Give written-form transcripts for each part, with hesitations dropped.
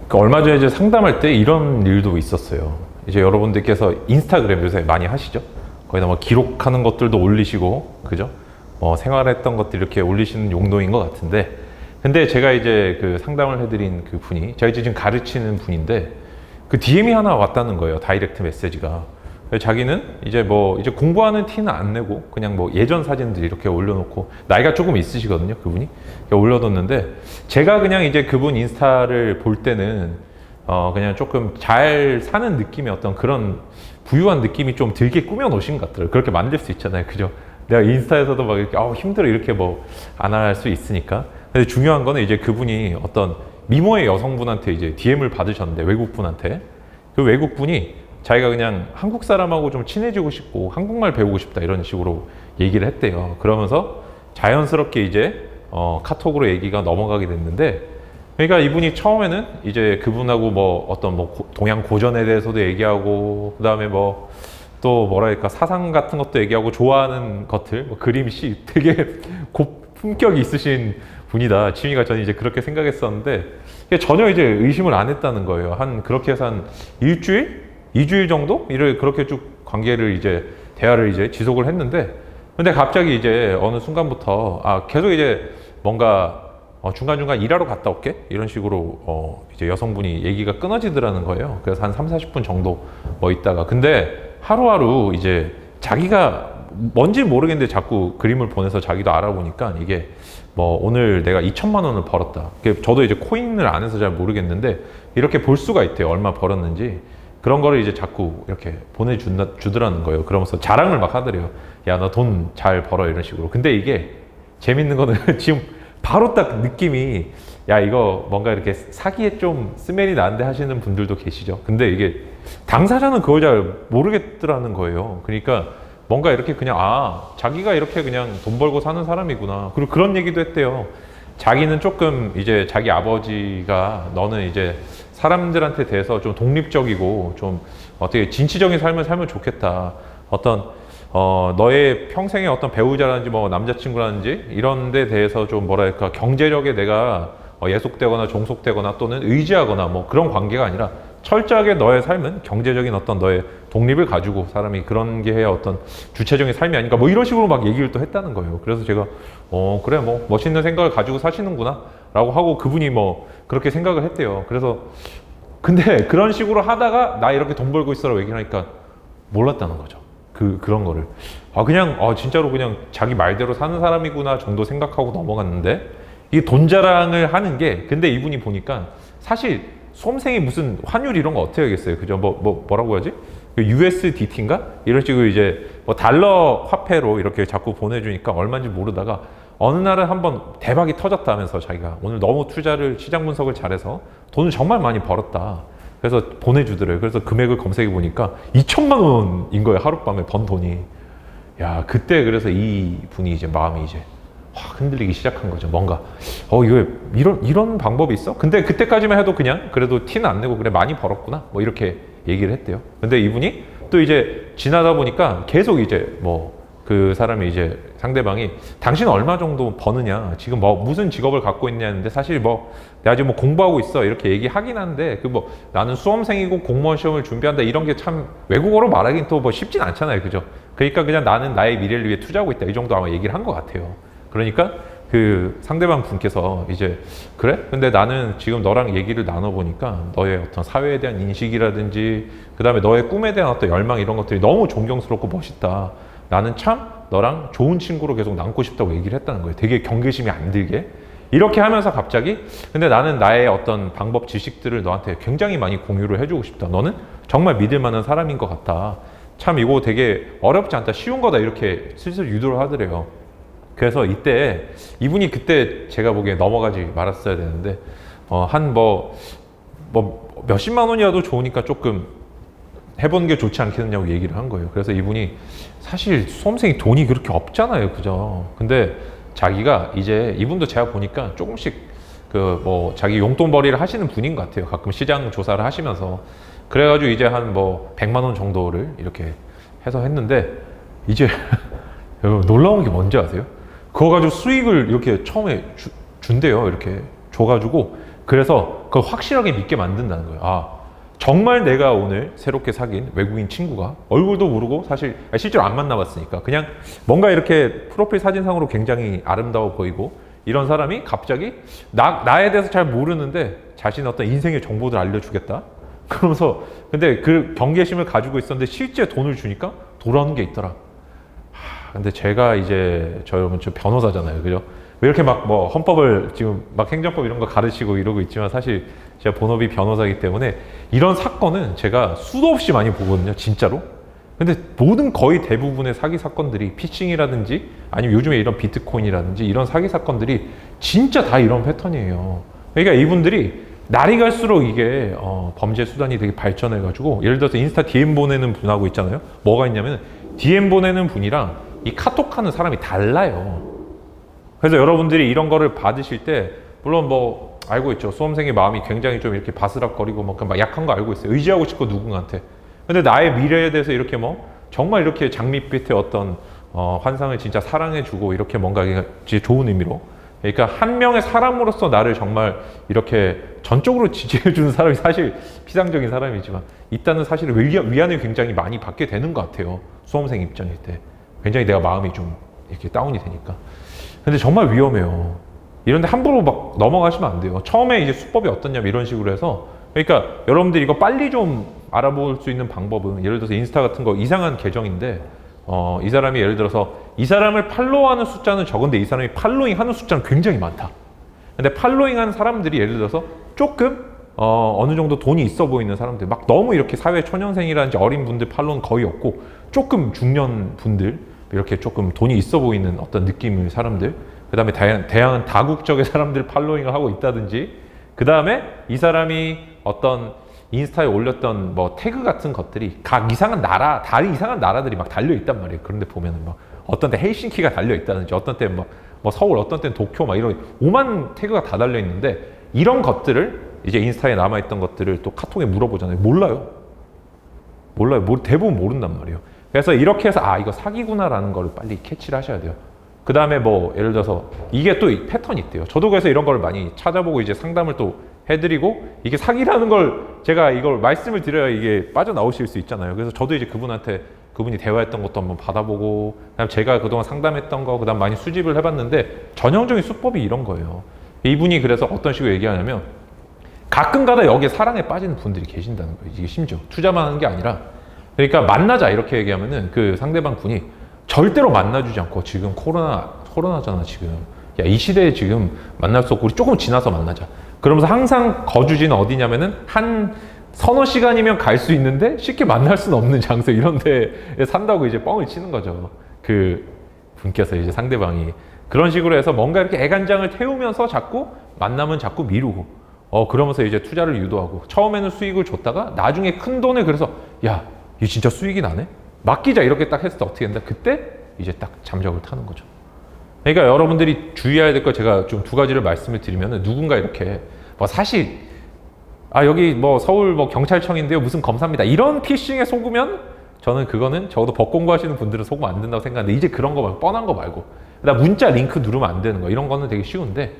그 얼마 전에 이제 상담할 때 이런 일도 있었어요. 이제 여러분들께서 인스타그램 요새 많이 하시죠? 거기다 뭐 기록하는 것들도 올리시고, 그죠? 생활했던 것들 이렇게 올리시는 용도인 것 같은데, 근데 제가 이제 그 상담을 해드린 그 분이, 제가 이제 지금 가르치는 분인데, 그 DM이 하나 왔다는 거예요. 다이렉트 메시지가. 자기는 이제 이제 공부하는 티는 안 내고, 그냥 예전 사진들 이렇게 올려놓고, 나이가 조금 있으시거든요, 그분이. 올려뒀는데, 제가 그냥 이제 그분 인스타를 볼 때는, 그냥 조금 잘 사는 느낌의 어떤 그런 부유한 느낌이 좀 들게 꾸며놓으신 것 같더라고요. 그렇게 만들 수 있잖아요. 그죠? 내가 인스타에서도 막 이렇게, 힘들어. 이렇게 안 할 수 있으니까. 근데 중요한 거는 이제 그분이 어떤 미모의 여성분한테 이제 DM을 받으셨는데, 외국분한테. 그 외국분이 자기가 그냥 한국 사람하고 좀 친해지고 싶고, 한국말 배우고 싶다. 이런 식으로 얘기를 했대요. 그러면서 자연스럽게 이제, 카톡으로 얘기가 넘어가게 됐는데, 그러니까 이분이 처음에는 이제 그분하고 어떤 동양 고전에 대해서도 얘기하고, 그 다음에 또 뭐랄까 사상 같은 것도 얘기하고, 좋아하는 것들, 그림씨 되게 품격이 있으신 분이다. 취미가 저는 이제 그렇게 생각했었는데, 전혀 이제 의심을 안 했다는 거예요. 그렇게 해서 한 일주일? 2주일 정도? 이를 그렇게 쭉 관계를 이제, 대화를 이제 지속을 했는데, 근데 갑자기 이제 어느 순간부터, 계속 이제 뭔가, 중간중간 일하러 갔다 올게? 이런 식으로, 이제 여성분이 얘기가 끊어지더라는 거예요. 그래서 한 3, 40분 정도 있다가. 근데 하루하루 이제 자기가 뭔지 모르겠는데 자꾸 그림을 보내서 자기도 알아보니까 이게 오늘 내가 2천만 원을 벌었다. 저도 이제 코인을 안 해서 잘 모르겠는데 이렇게 볼 수가 있대요. 얼마 벌었는지. 그런 거를 이제 자꾸 이렇게 보내주더라는 거예요. 그러면서 자랑을 막 하더래요. 야, 너 돈 잘 벌어. 이런 식으로. 근데 이게 재밌는 거는 지금 바로 딱 느낌이, 야, 이거 뭔가 이렇게 사기에 좀 스멜이 나는데 하시는 분들도 계시죠. 근데 이게 당사자는 그걸 잘 모르겠더라는 거예요. 그러니까 뭔가 이렇게 그냥, 자기가 이렇게 그냥 돈 벌고 사는 사람이구나. 그리고 그런 얘기도 했대요. 자기는 조금 이제 자기 아버지가, 너는 이제 사람들한테 대해서 좀 독립적이고 좀 어떻게 진취적인 삶을 살면 좋겠다. 어떤 너의 평생의 어떤 배우자라든지 남자친구라든지 이런 데 대해서 좀 뭐랄까 경제력에 내가 예속되거나 종속되거나 또는 의지하거나 그런 관계가 아니라 철저하게 너의 삶은 경제적인 어떤 너의 독립을 가지고 사람이 그런 게 해야 어떤 주체적인 삶이 아닌가 이런 식으로 막 얘기를 또 했다는 거예요. 그래서 제가 그래 멋있는 생각을 가지고 사시는구나 라고 하고, 그분이 그렇게 생각을 했대요. 그래서 근데 그런 식으로 하다가 나 이렇게 돈 벌고 있어라고 얘기를 하니까 몰랐다는 거죠. 그런 거를. 그냥, 진짜로 그냥 자기 말대로 사는 사람이구나 정도 생각하고 넘어갔는데, 이 돈 자랑을 하는 게, 근데 이분이 보니까 사실 수험생이 무슨 환율 이런 거 어떻게 하겠어요. 그죠? 뭐라고 하지? USDT인가? 이런 식으로 이제 달러 화폐로 이렇게 자꾸 보내주니까 얼마인지 모르다가 어느 날은 한번 대박이 터졌다 하면서 자기가 오늘 너무 시장 분석을 잘해서 돈을 정말 많이 벌었다. 그래서 보내주더래요. 그래서 금액을 검색해 보니까 2천만 원인 거예요. 하룻밤에 번 돈이. 야, 그때 그래서 이 분이 이제 마음이 이제 확 흔들리기 시작한 거죠. 뭔가 이거 이런 방법이 있어? 근데 그때까지만 해도 그냥 그래도 티는 안 내고 그래 많이 벌었구나 이렇게 얘기를 했대요. 근데 이분이 또 이제 지나다 보니까 계속 이제 그 사람이 이제 상대방이 당신 얼마 정도 버느냐, 지금 무슨 직업을 갖고 있냐는데, 사실 내가 지금 공부하고 있어 이렇게 얘기하긴 한데 나는 수험생이고 공무원 시험을 준비한다 이런 게 참 외국어로 말하긴 또 쉽진 않잖아요. 그죠? 그러니까 그냥 나는 나의 미래를 위해 투자하고 있다 이 정도 아마 얘기를 한 것 같아요. 그러니까 그 상대방 분께서 이제 그래? 근데 나는 지금 너랑 얘기를 나눠보니까 너의 어떤 사회에 대한 인식이라든지 그 다음에 너의 꿈에 대한 어떤 열망 이런 것들이 너무 존경스럽고 멋있다. 나는 참 너랑 좋은 친구로 계속 남고 싶다고 얘기를 했다는 거예요. 되게 경계심이 안 들게. 이렇게 하면서 갑자기 근데 나는 나의 어떤 방법 지식들을 너한테 굉장히 많이 공유를 해주고 싶다. 너는 정말 믿을 만한 사람인 것 같다. 참 이거 되게 어렵지 않다. 쉬운 거다. 이렇게 슬슬 유도를 하더래요. 그래서 이때 이분이 그때 제가 보기에 넘어가지 말았어야 되는데 한 몇십만 원이라도 좋으니까 조금 해보는 게 좋지 않겠느냐고 얘기를 한 거예요. 그래서 이분이 사실 수험생이 돈이 그렇게 없잖아요. 그죠? 근데 자기가 이제 이분도 제가 보니까 조금씩 자기 용돈벌이를 하시는 분인 것 같아요. 가끔 시장 조사를 하시면서. 그래가지고 이제 한 100만 원 정도를 이렇게 해서 했는데 이제 놀라운 게 뭔지 아세요? 그거 가지고 수익을 이렇게 처음에 준대요. 이렇게 줘가지고. 그래서 그걸 확실하게 믿게 만든다는 거예요. 아, 정말 내가 오늘 새롭게 사귄 외국인 친구가 얼굴도 모르고 사실 실제로 안 만나봤으니까 그냥 뭔가 이렇게 프로필 사진상으로 굉장히 아름다워 보이고 이런 사람이 갑자기 나에 대해서 잘 모르는데 자신의 어떤 인생의 정보들 알려주겠다. 그러면서 근데 그 경계심을 가지고 있었는데 실제 돈을 주니까 돌아오는 게 있더라. 근데 제가 이제 저 여러분 저 변호사잖아요, 그죠? 왜 이렇게 막 뭐 헌법을 지금 막 행정법 이런 거 가르치고 이러고 있지만 사실 제가 본업이 변호사이기 때문에 이런 사건은 제가 수도 없이 많이 보거든요, 진짜로. 근데 모든 거의 대부분의 사기 사건들이 피싱이라든지 아니면 요즘에 이런 비트코인이라든지 이런 사기 사건들이 진짜 다 이런 패턴이에요. 그러니까 이분들이 날이 갈수록 이게 범죄 수단이 되게 발전해가지고 예를 들어서 인스타 DM 보내는 분하고 있잖아요. 뭐가 있냐면 DM 보내는 분이랑 이 카톡하는 사람이 달라요. 그래서 여러분들이 이런 거를 받으실 때 물론 뭐 알고 있죠. 수험생의 마음이 굉장히 좀 이렇게 바스락거리고 막 약한 거 알고 있어요. 의지하고 싶고 누군가한테. 근데 나의 미래에 대해서 이렇게 뭐 정말 이렇게 장밋빛의 어떤 환상을 진짜 사랑해주고 이렇게 뭔가 진짜 좋은 의미로 그러니까 한 명의 사람으로서 나를 정말 이렇게 전적으로 지지해주는 사람이 사실 피상적인 사람이지만 있다는 사실을 위안을 굉장히 많이 받게 되는 것 같아요. 수험생 입장일 때 굉장히 내가 마음이 좀 이렇게 다운이 되니까. 근데 정말 위험해요. 이런데 함부로 막 넘어가시면 안 돼요. 처음에 이제 수법이 어떻냐면 이런 식으로 해서 그러니까 여러분들이 이거 빨리 좀 알아볼 수 있는 방법은 예를 들어서 인스타 같은 거 이상한 계정인데 이 사람이 예를 들어서 이 사람을 팔로우하는 숫자는 적은데 이 사람이 팔로잉 하는 숫자는 굉장히 많다. 근데 팔로잉 하는 사람들이 예를 들어서 조금 어느 정도 돈이 있어 보이는 사람들 막 너무 이렇게 사회 초년생이라든지 어린 분들 팔로우는 거의 없고 조금 중년 분들 이렇게 조금 돈이 있어 보이는 어떤 느낌의 사람들 그 다음에 다양한 다국적의 사람들 팔로잉을 하고 있다든지 그 다음에 이 사람이 어떤 인스타에 올렸던 뭐 태그 같은 것들이 각 이상한 나라, 다른 이상한 나라들이 막 달려 있단 말이에요. 그런데 보면은 막 어떤 때 헬싱키가 달려 있다든지 어떤 때 뭐 서울, 어떤 때는 도쿄 막 이런 오만 태그가 다 달려 있는데 이런 것들을 이제 인스타에 남아있던 것들을 또 카톡에 물어보잖아요. 몰라요. 대부분 모른단 말이에요. 그래서 이렇게 해서 이거 사기구나라는 걸 빨리 캐치를 하셔야 돼요. 그 다음에 뭐 예를 들어서 이게 또 패턴이 있대요. 저도 그래서 이런 걸 많이 찾아보고 이제 상담을 또 해드리고 이게 사기라는 걸 제가 이걸 말씀을 드려야 이게 빠져나오실 수 있잖아요. 그래서 저도 이제 그분이 대화했던 것도 한번 받아보고 그다음 제가 그동안 상담했던 거 그다음 많이 수집을 해봤는데 전형적인 수법이 이런 거예요. 이분이 그래서 어떤 식으로 얘기하냐면 가끔가다 여기에 사랑에 빠지는 분들이 계신다는 거예요. 이게 심지어 투자만 하는 게 아니라 그러니까 만나자 이렇게 얘기하면은 그 상대방 분이 절대로 만나주지 않고 지금 코로나잖아 지금 야 이 시대에 지금 만날 수 없고 우리 조금 지나서 만나자 그러면서 항상 거주지는 어디냐면은 한 서너 시간이면 갈 수 있는데 쉽게 만날 수는 없는 장소 이런 데에 산다고 이제 뻥을 치는 거죠. 그 분께서 이제 상대방이 그런 식으로 해서 뭔가 이렇게 애간장을 태우면서 자꾸 만나면 자꾸 미루고 그러면서 이제 투자를 유도하고 처음에는 수익을 줬다가 나중에 큰 돈을 그래서 야 이게 진짜 수익이 나네? 맡기자 이렇게 딱 했을 때 어떻게 된다? 그때 이제 딱 잠적을 타는 거죠. 그러니까 여러분들이 주의해야 될 거 제가 좀 두 가지를 말씀을 드리면은 누군가 이렇게 뭐 사실 여기 뭐 서울 뭐 경찰청인데요 무슨 검사입니다 이런 피싱에 속으면 저는 그거는 적어도 법 공부하시는 분들은 속으면 안 된다고 생각하는데 이제 그런 거 말고 뻔한 거 말고 나 문자 링크 누르면 안 되는 거 이런 거는 되게 쉬운데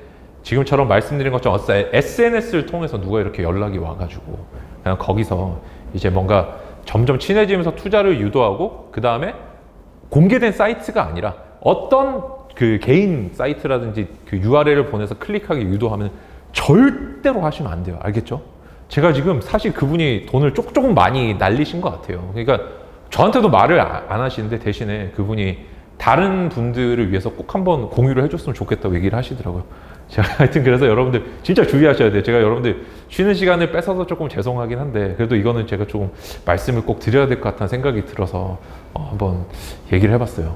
지금처럼 말씀드린 것처럼 SNS를 통해서 누가 이렇게 연락이 와가지고 그냥 거기서 이제 뭔가 점점 친해지면서 투자를 유도하고 그 다음에 공개된 사이트가 아니라 어떤 그 개인 사이트라든지 그 URL을 보내서 클릭하게 유도하면 절대로 하시면 안 돼요. 알겠죠? 제가 지금 사실 그분이 돈을 조금 많이 날리신 것 같아요. 그러니까 저한테도 말을 안 하시는데 대신에 그분이 다른 분들을 위해서 꼭 한번 공유를 해줬으면 좋겠다고 얘기를 하시더라고요. 제가 하여튼 그래서 여러분들 진짜 주의하셔야 돼요. 제가 여러분들 쉬는 시간을 뺏어서 조금 죄송하긴 한데 그래도 이거는 제가 조금 말씀을 꼭 드려야 될 것 같다는 생각이 들어서 한번 얘기를 해봤어요.